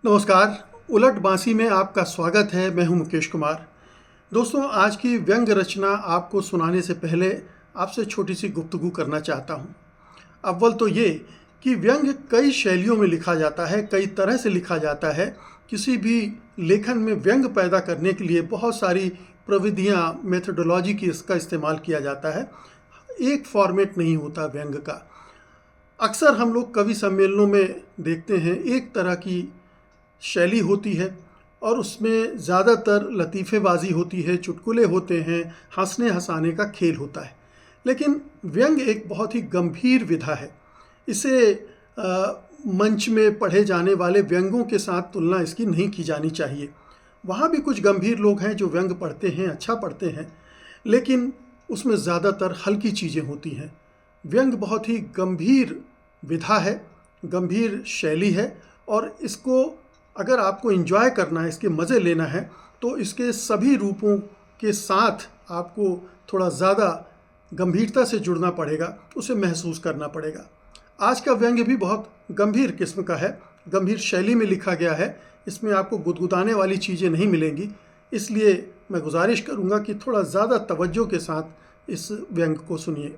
नमस्कार। उलट बांसी में आपका स्वागत है। मैं हूं मुकेश कुमार। दोस्तों, आज की व्यंग रचना आपको सुनाने से पहले आपसे छोटी सी गुफ्तगू करना चाहता हूं। अव्वल तो ये कि व्यंग कई शैलियों में लिखा जाता है, कई तरह से लिखा जाता है। किसी भी लेखन में व्यंग पैदा करने के लिए बहुत सारी प्रविधियां, मेथोडोलॉजी की इसका इस्तेमाल किया जाता है। एक फॉर्मेट नहीं होता व्यंग का। अक्सर हम लोग कवि सम्मेलनों में देखते हैं एक तरह की शैली होती है और उसमें ज़्यादातर लतीफ़ेबाज़ी होती है, चुटकुले होते हैं, हंसने हंसाने का खेल होता है। लेकिन व्यंग एक बहुत ही गंभीर विधा है। इसे मंच में पढ़े जाने वाले व्यंगों के साथ तुलना इसकी नहीं की जानी चाहिए। वहाँ भी कुछ गंभीर लोग हैं जो व्यंग पढ़ते हैं, अच्छा पढ़ते हैं, लेकिन उसमें ज़्यादातर हल्की चीज़ें होती हैं। व्यंग बहुत ही गंभीर विधा है, गंभीर शैली है, और इसको अगर आपको एंजॉय करना है, इसके मज़े लेना है, तो इसके सभी रूपों के साथ आपको थोड़ा ज़्यादा गंभीरता से जुड़ना पड़ेगा, उसे महसूस करना पड़ेगा। आज का व्यंग्य भी बहुत गंभीर किस्म का है, गंभीर शैली में लिखा गया है। इसमें आपको गुदगुदाने वाली चीज़ें नहीं मिलेंगी, इसलिए मैं गुजारिश करूँगा कि थोड़ा ज़्यादा तवज्जो के साथ इस व्यंग्य को सुनिए।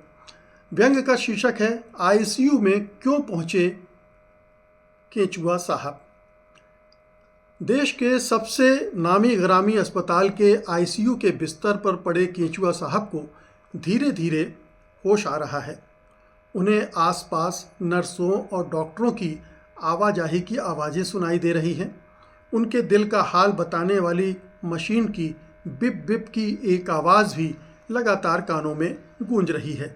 व्यंग्य का शीर्षक है आईसीयू में क्यों पहुँचे केंचुआ साहब। देश के सबसे नामी ग्रामी अस्पताल के आईसीयू के बिस्तर पर पड़े केंचुआ साहब को धीरे धीरे होश आ रहा है। उन्हें आसपास नर्सों और डॉक्टरों की आवाजाही की आवाज़ें सुनाई दे रही हैं। उनके दिल का हाल बताने वाली मशीन की बिप बिप की एक आवाज़ भी लगातार कानों में गूंज रही है।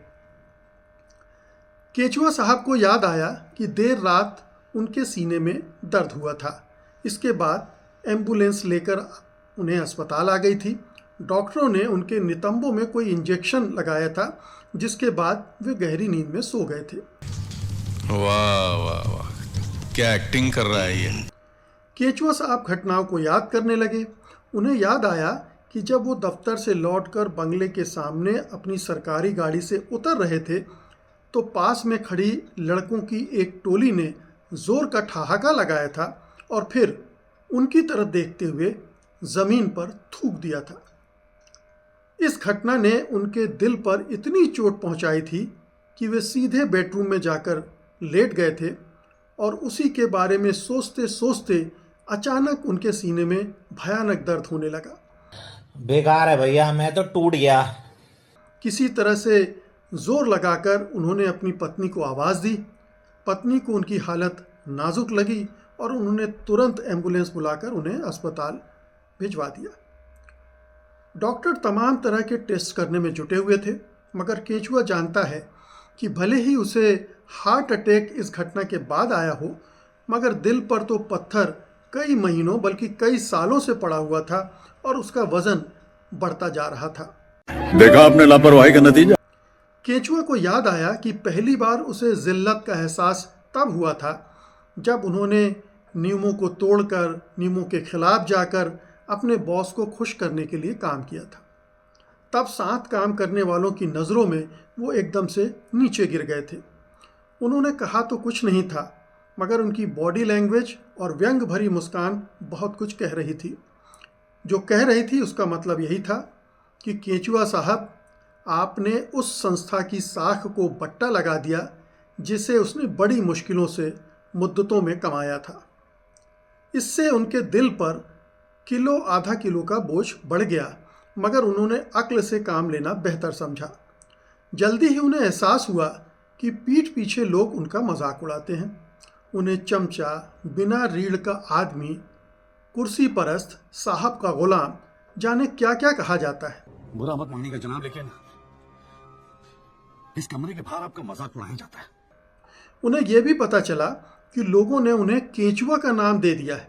केंचुआ साहब को याद आया कि देर रात उनके सीने में दर्द हुआ था। इसके बाद एम्बुलेंस लेकर उन्हें अस्पताल आ गई थी। डॉक्टरों ने उनके नितंबों में कोई इंजेक्शन लगाया था, जिसके बाद वे गहरी नींद में सो गए थे। वाह वाह वाह, क्या एक्टिंग कर रहा है ये। केंचुआ साहब घटनाओं को याद करने लगे। उन्हें याद आया कि जब वो दफ्तर से लौटकर बंगले के सामने अपनी सरकारी गाड़ी से उतर रहे थे, तो पास में खड़ी लड़कों की एक टोली ने जोर का ठहाका लगाया था और फिर उनकी तरफ देखते हुए जमीन पर थूक दिया था। इस घटना ने उनके दिल पर इतनी चोट पहुंचाई थी कि वे सीधे बेडरूम में जाकर लेट गए थे, और उसी के बारे में सोचते सोचते अचानक उनके सीने में भयानक दर्द होने लगा। बेकार है भैया, मैं तो टूट गया। किसी तरह से जोर लगाकर उन्होंने अपनी पत्नी को आवाज़ दी। पत्नी को उनकी हालत नाजुक लगी और उन्होंने तुरंत एम्बुलेंस बुलाकर उन्हें अस्पताल भिजवा दिया। डॉक्टर तमाम तरह के टेस्ट करने में जुटे हुए थे, मगर केंचुआ जानता है कि भले ही उसे हार्ट अटैक इस घटना के बाद आया हो, मगर दिल पर तो पत्थर कई महीनों बल्कि कई सालों से पड़ा हुआ था और उसका वजन बढ़ता जा रहा था। देखा आपने लापरवाही का नतीजा। केंचुआ को याद आया कि पहली बार उसे जिल्लत का एहसास तब हुआ था जब उन्होंने नियमों को तोड़कर, नियमों के खिलाफ जाकर अपने बॉस को खुश करने के लिए काम किया था। तब साथ काम करने वालों की नज़रों में वो एकदम से नीचे गिर गए थे। उन्होंने कहा तो कुछ नहीं था, मगर उनकी बॉडी लैंग्वेज और व्यंग भरी मुस्कान बहुत कुछ कह रही थी। जो कह रही थी उसका मतलब यही था कि केंचुआ साहब, आपने उस संस्था की साख को बट्टा लगा दिया जिसे उसने बड़ी मुश्किलों से मुद्दतों में कमाया था। इससे उनके दिल पर किलो आधा किलो का बोझ बढ़ गया, मगर उन्होंने अक्ल से काम लेना बेहतर समझा। जल्दी ही उन्हें एहसास हुआ कि पीठ पीछे लोग उनका मजाक उड़ाते हैं। उन्हें चमचा, बिना रीढ़ का आदमी, कुर्सी परस्त, साहब का गुलाम, जाने क्या क्या कहा जाता है। बुरा मत मानिएगा जनाब, लेकिन इस कमरे के बाहर आपका मजाक उड़ाया जाता है। उन्हें यह भी पता चला कि लोगों ने उन्हें केंचुआ का नाम दे दिया है।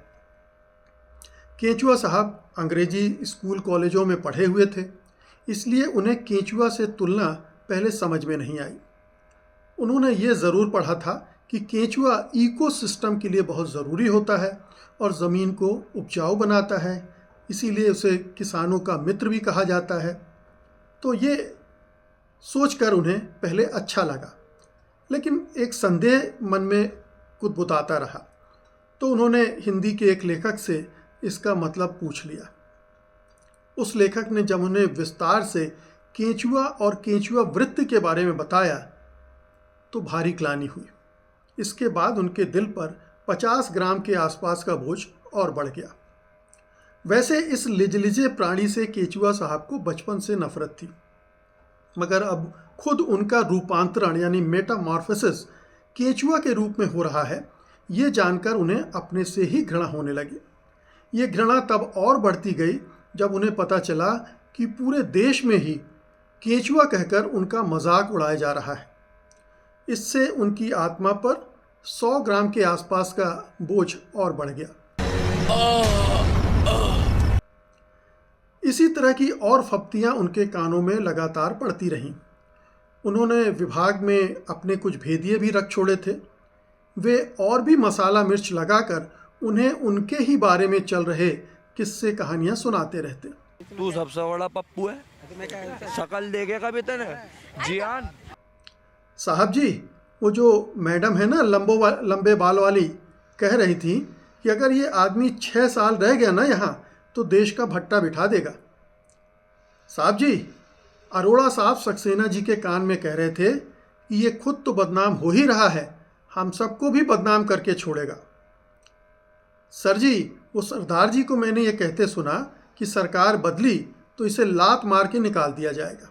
केंचुआ साहब अंग्रेजी स्कूल कॉलेजों में पढ़े हुए थे, इसलिए उन्हें केंचुआ से तुलना पहले समझ में नहीं आई। उन्होंने ये ज़रूर पढ़ा था कि केंचुआ इकोसिस्टम के लिए बहुत ज़रूरी होता है और ज़मीन को उपजाऊ बनाता है, इसीलिए उसे किसानों का मित्र भी कहा जाता है। तो ये सोचकर उन्हें पहले अच्छा लगा, लेकिन एक संदेह मन में कुदबुदाता रहा। तो उन्होंने हिंदी के एक लेखक से इसका मतलब पूछ लिया। उस लेखक ने जब उन्हें विस्तार से केंचुआ और केंचुआ वृत्त के बारे में बताया तो भारी ग्लानि हुई। इसके बाद उनके दिल पर 50 ग्राम के आसपास का बोझ और बढ़ गया। वैसे इस लिजलिजे प्राणी से केंचुआ साहब को बचपन से नफरत थी, मगर अब खुद उनका रूपांतरण यानी मेटामॉर्फोसिस केंचुआ के रूप में हो रहा है, ये जानकर उन्हें अपने से ही घृणा होने लगी। ये घृणा तब और बढ़ती गई जब उन्हें पता चला कि पूरे देश में ही केंचुआ कहकर उनका मजाक उड़ाया जा रहा है। इससे उनकी आत्मा पर 100 ग्राम के आसपास का बोझ और बढ़ गया। इसी तरह की और फप्तियां उनके कानों में लगातार पड़ती रहीं। उन्होंने विभाग में अपने कुछ भेदिए भी रख छोड़े थे। वे और भी मसाला मिर्च लगाकर उन्हें उनके ही बारे में चल रहे किस्से कहानियां सुनाते रहते। तू सबसे बड़ा पप्पू है, शकल देखेगा भी तेरे जियान। साहब जी, वो जो मैडम है ना लंबे बाल वाली, कह रही थी कि अगर ये आदमी 6 साल रह गया ना यहाँ तो देश का भट्टा बिठा देगा। साहब जी, अरोड़ा साहब सक्सेना जी के कान में कह रहे थे कि ये खुद तो बदनाम हो ही रहा है, हम सबको भी बदनाम करके छोड़ेगा। सर जी, वो सरदार जी को मैंने ये कहते सुना कि सरकार बदली तो इसे लात मार के निकाल दिया जाएगा।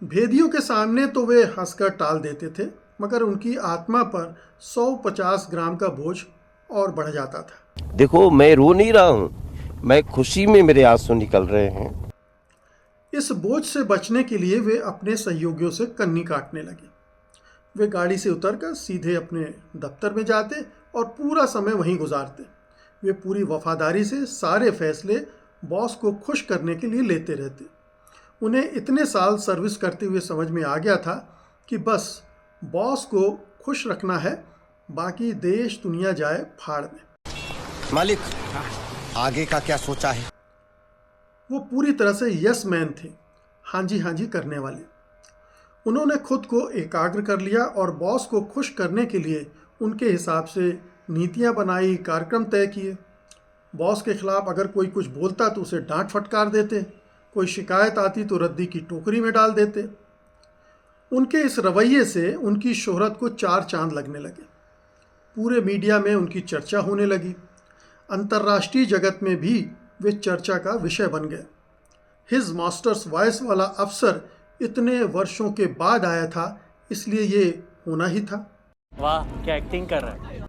भेदियों के सामने तो वे हंसकर टाल देते थे, मगर उनकी आत्मा पर 150 ग्राम का बोझ और बढ़ जाता था। देखो, मैं रो नहीं रहा हूँ, मैं खुशी में मेरे आंसू निकल रहे हैं। इस बोझ से बचने के लिए वे अपने सहयोगियों से कन्नी काटने लगे। वे गाड़ी से उतरकर सीधे अपने दफ्तर में जाते और पूरा समय वहीं गुजारते। वे पूरी वफादारी से सारे फैसले बॉस को खुश करने के लिए लेते रहते। उन्हें इतने साल सर्विस करते हुए समझ में आ गया था कि बस बॉस को खुश रखना है, बाकी देश दुनिया जाए फाड़ में। मालिक, आगे का क्या सोचा है? वो पूरी तरह से यस मैन थे, हाँ जी करने वाले। उन्होंने खुद को एकाग्र कर लिया और बॉस को खुश करने के लिए उनके हिसाब से नीतियां बनाई, कार्यक्रम तय किए। बॉस के खिलाफ अगर कोई कुछ बोलता तो उसे डांट फटकार देते, कोई शिकायत आती तो रद्दी की टोकरी में डाल देते। उनके इस रवैये से उनकी शोहरत को 4 चांद लगने लगे। पूरे मीडिया में उनकी चर्चा होने लगी। अंतर्राष्ट्रीय जगत में भी वे चर्चा का विषय बन गए। हिज मास्टर्स वॉइस वाला अवसर इतने वर्षों के बाद आया था, इसलिए ये होना ही था। वाह, क्या एक्टिंग कर रहा है।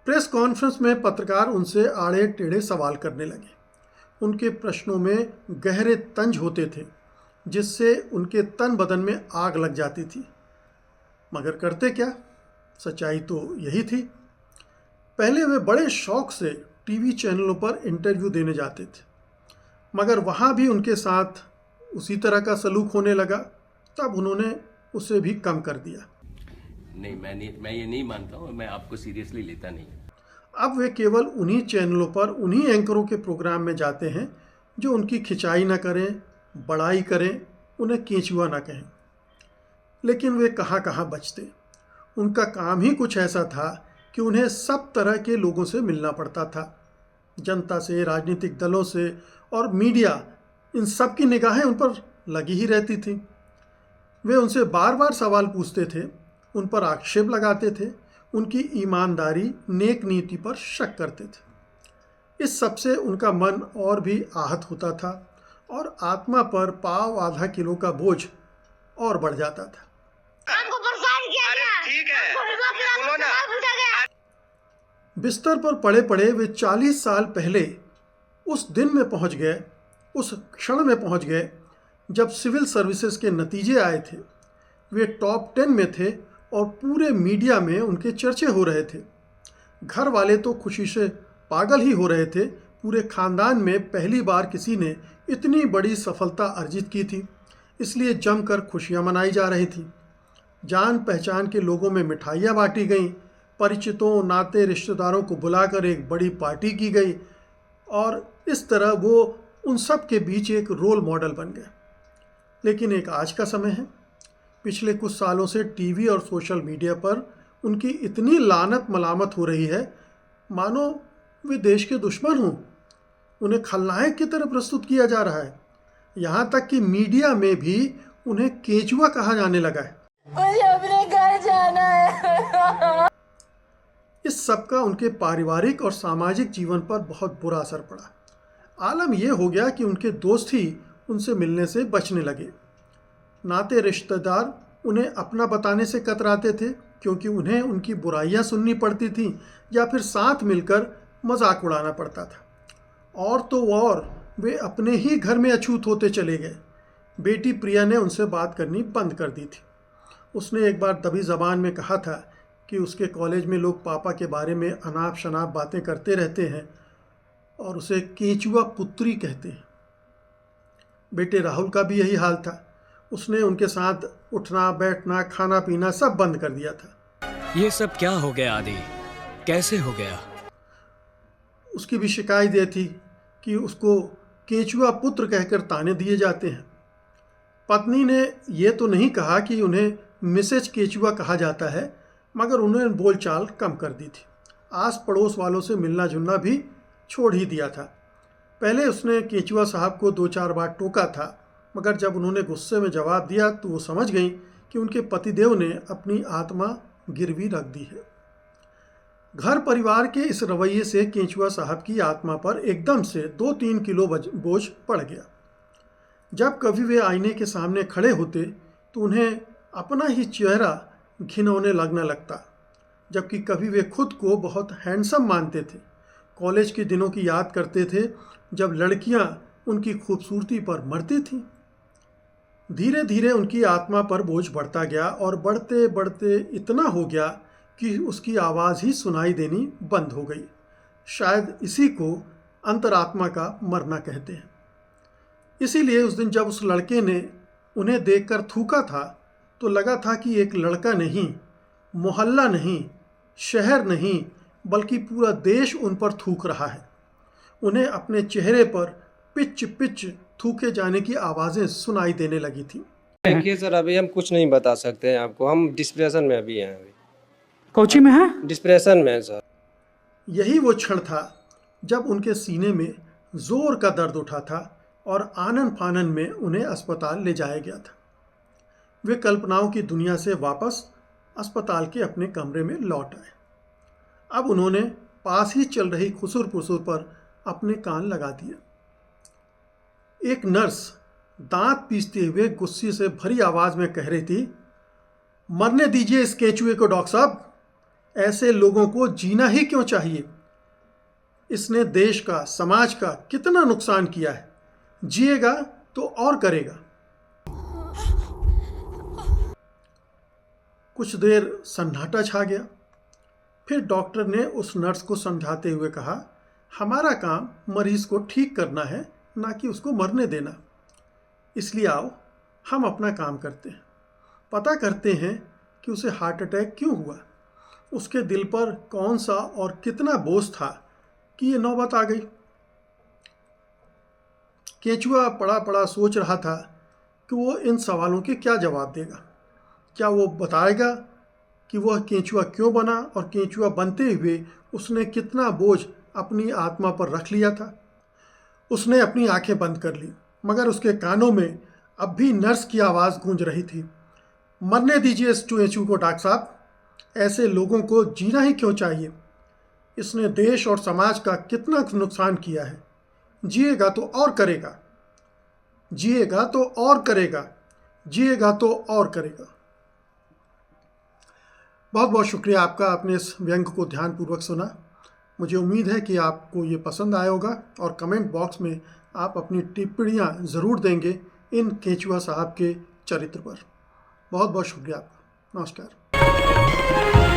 प्रेस कॉन्फ्रेंस में पत्रकार उनसे आड़े टेढ़े सवाल करने लगे। उनके प्रश्नों में गहरे तंज होते थे, जिससे उनके तन बदन में आग लग जाती थी। मगर करते क्या, सच्चाई तो यही थी। पहले वे बड़े शौक से टीवी चैनलों पर इंटरव्यू देने जाते थे, मगर वहाँ भी उनके साथ उसी तरह का सलूक होने लगा। तब उन्होंने उसे भी कम कर दिया। मैं ये नहीं मानता हूँ, मैं आपको सीरियसली लेता नहीं। अब वे केवल उन्हीं चैनलों पर उन्हीं एंकरों के प्रोग्राम में जाते हैं जो उनकी खिंचाई ना करें, बड़ाई करें, उन्हें केंचुआ ना कहें। लेकिन वे कहाँ बचते। उनका काम ही कुछ ऐसा था कि उन्हें सब तरह के लोगों से मिलना पड़ता था, जनता से, राजनीतिक दलों से और मीडिया, इन सब की निगाहें उन पर लगी ही रहती थी। वे उनसे बार बार सवाल पूछते थे, उन पर आक्षेप लगाते थे, उनकी ईमानदारी, नेक नीति पर शक करते थे। इस सब से उनका मन और भी आहत होता था और आत्मा पर पाव आधा किलो का बोझ और बढ़ जाता था। हमको परेशान किया गया। ठीक है, बोलो ना। बिस्तर पर पड़े पड़े वे 40 साल पहले उस दिन में पहुंच गए, उस क्षण में पहुंच गए जब सिविल सर्विसेज के नतीजे आए थे। वे टॉप 10 में थे और पूरे मीडिया में उनके चर्चे हो रहे थे। घर वाले तो खुशी से पागल ही हो रहे थे। पूरे खानदान में पहली बार किसी ने इतनी बड़ी सफलता अर्जित की थी, इसलिए जमकर खुशियां मनाई जा रही थी। जान पहचान के लोगों में मिठाइयाँ बांटी गईं, परिचितों, नाते, रिश्तेदारों को बुलाकर एक बड़ी पार्टी की गई और इस तरह वो उन सब के बीच एक रोल मॉडल बन गए। लेकिन एक आज का समय है। पिछले कुछ सालों से टीवी और सोशल मीडिया पर उनकी इतनी लानत मलामत हो रही है मानो वे देश के दुश्मन हों। उन्हें खलनायक की तरह प्रस्तुत किया जा रहा है। यहाँ तक कि मीडिया में भी उन्हें केचुआ कहा जाने लगा है। मुझे अपने घर जाना है। इस सब का उनके पारिवारिक और सामाजिक जीवन पर बहुत बुरा असर पड़ा। आलम यह हो गया कि उनके दोस्त ही उनसे मिलने से बचने लगे। नाते रिश्तेदार उन्हें अपना बताने से कतराते थे, क्योंकि उन्हें उनकी बुराइयां सुननी पड़ती थीं या फिर साथ मिलकर मजाक उड़ाना पड़ता था। और तो और वे अपने ही घर में अछूत होते चले गए। बेटी प्रिया ने उनसे बात करनी बंद कर दी थी। उसने एक बार दबी ज़बान में कहा था कि उसके कॉलेज में लोग पापा के बारे में अनाप शनाप बातें करते रहते हैं और उसे केचुआ पुत्री कहते हैं। बेटे राहुल का भी यही हाल था। उसने उनके साथ उठना बैठना खाना पीना सब बंद कर दिया था। ये सब क्या हो गया आदि? कैसे हो गया? उसकी भी शिकायत यह थी कि उसको केचुआ पुत्र कहकर ताने दिए जाते हैं। पत्नी ने यह तो नहीं कहा कि उन्हें मिसेज केचुआ कहा जाता है, मगर उन्होंने बोलचाल कम कर दी थी। आस पड़ोस वालों से मिलना जुलना भी छोड़ ही दिया था। पहले उसने केचुआ साहब को 2-4 बार टोका था, मगर जब उन्होंने गुस्से में जवाब दिया तो वो समझ गई कि उनके पतिदेव ने अपनी आत्मा गिरवी रख दी है। घर परिवार के इस रवैये से केचुआ साहब की आत्मा पर एकदम से 2-3 किलो बोझ पड़ गया। जब कभी वे आईने के सामने खड़े होते तो उन्हें अपना ही चेहरा घिनौने लगने लगता, जबकि कभी वे खुद को बहुत हैंडसम मानते थे। कॉलेज के दिनों की याद करते थे जब लड़कियां उनकी खूबसूरती पर मरती थीं। धीरे धीरे उनकी आत्मा पर बोझ बढ़ता गया और बढ़ते बढ़ते इतना हो गया कि उसकी आवाज़ ही सुनाई देनी बंद हो गई। शायद इसी को अंतरात्मा का मरना कहते हैं। इसीलिए उस दिन जब उस लड़के ने उन्हें देखकर थूका था तो लगा था कि एक लड़का नहीं, मोहल्ला नहीं, शहर नहीं, बल्कि पूरा देश उन पर थूक रहा है। उन्हें अपने चेहरे पर पिच पिच थूके जाने की आवाज़ें सुनाई देने लगी थी। देखिए सर, अभी हम कुछ नहीं बता सकते हैं आपको। हम डिस्प्रेशन में अभी हैं। अभी कोची में है? डिस्प्रेशन में है सर। यही वो क्षण था जब उनके सीने में जोर का दर्द उठा था और आनन फानन में उन्हें अस्पताल ले जाया गया था। वे कल्पनाओं की दुनिया से वापस अस्पताल के अपने कमरे में लौट आए। अब उन्होंने पास ही चल रही खुसुर पुसुर पर अपने कान लगा दिए। एक नर्स दांत पीसते हुए गुस्से से भरी आवाज़ में कह रही थी, मरने दीजिए इस केचुए को डॉक्टर साहब। ऐसे लोगों को जीना ही क्यों चाहिए? इसने देश का, समाज का कितना नुकसान किया है। जिएगा तो और करेगा। कुछ देर सन्नाटा छा गया। फिर डॉक्टर ने उस नर्स को समझाते हुए कहा, हमारा काम मरीज को ठीक करना है, ना कि उसको मरने देना। इसलिए आओ हम अपना काम करते हैं, पता करते हैं कि उसे हार्ट अटैक क्यों हुआ, उसके दिल पर कौन सा और कितना बोझ था कि ये नौबत आ गई। केचुआ पड़ा पड़ा सोच रहा था कि वो इन सवालों के क्या जवाब देगा। क्या वो बताएगा कि वह केचुआ क्यों बना और केचुआ बनते हुए उसने कितना बोझ अपनी आत्मा पर रख लिया था। उसने अपनी आंखें बंद कर ली, मगर उसके कानों में अब भी नर्स की आवाज़ गूंज रही थी, मरने दीजिए इस चूहेचू को डॉक्टर साहब। ऐसे लोगों को जीना ही क्यों चाहिए? इसने देश और समाज का कितना नुकसान किया है। जिएगा तो और करेगा, जिएगा तो और करेगा, जिएगा तो और करेगा। बहुत बहुत शुक्रिया आपका, आपने इस व्यंग को ध्यानपूर्वक सुना। मुझे उम्मीद है कि आपको ये पसंद आया होगा और कमेंट बॉक्स में आप अपनी टिप्पणियाँ ज़रूर देंगे इन केचुआ साहब के चरित्र पर। बहुत बहुत शुक्रिया आपका। नमस्कार।